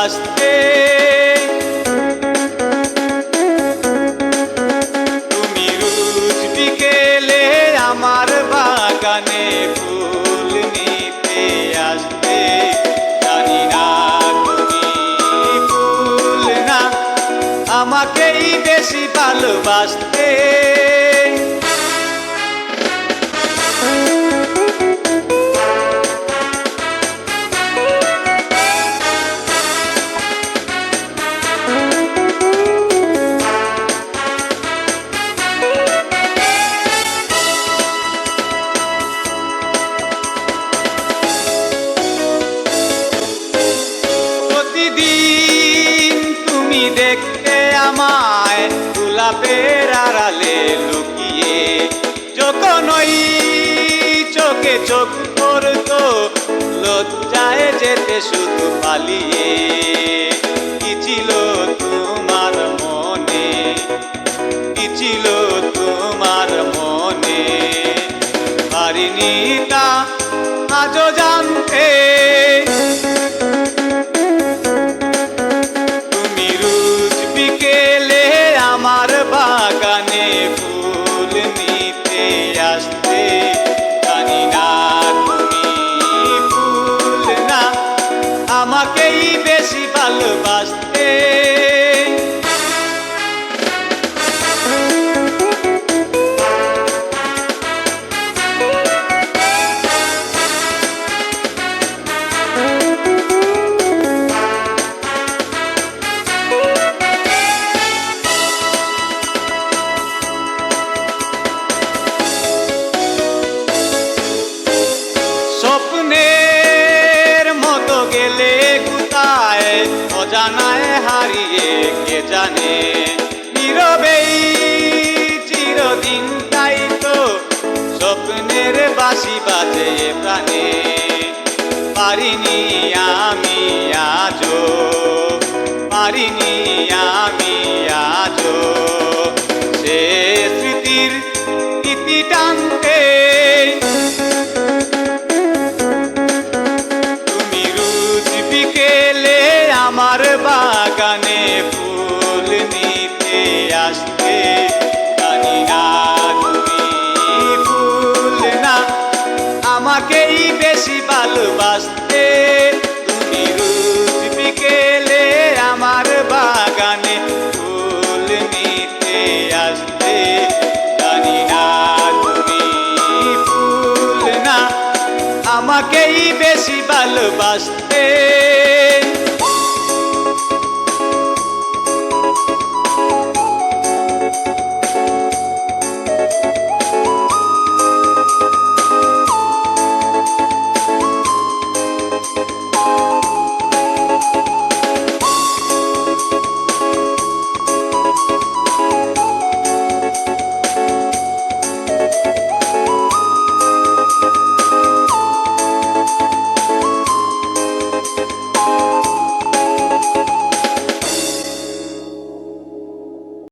ভালোবাসতে। তুমি রোজ বিকেলে আমার বাগানে ফুল নিতে আসতে। জানি না তুমি ফুল না, আমাকেই বেশি ভালোবাসতে। প্রতিদিন তুমি দেখতে আমায় গোলাপের আড়ালে লুকিয়ে, যখন ওই চোখে চোখ পড়তো লজ্জায় যেতে শুধু পালিয়ে। কি ছিল তোমার মনে, কি ছিল তোমার মনে, পারিনি তা আজও জানতে। তুমি রোজ বিকেলে আমার বাগানে ফুল নিতে আসতে। জানি না তুমি ফুল না, আমাকেই বেশি ভালোবাসতে। স্বপ্নের মতো গেলে কোথায় অজানায় হারিয়ে কে জানে। নীরবেই চিরদিন তাই তো স্বপ্নের বাঁশি বাজে প্রাণে। পারিনি আমি আজও, পারিনি আমি আজও সে স্মৃতির ইতি টানতে। আমার বাগানে ফুল নিতে আসতে। জানি না তুমি ফুল না, আমাকেই বেশি ভালোবাসতে। তুমি রোজ বিকেলে আমার বাগানে ফুল নিতে আসতে। জানি না তুমি ফুল না, আমাকেই বেশি ভালোবাসতে।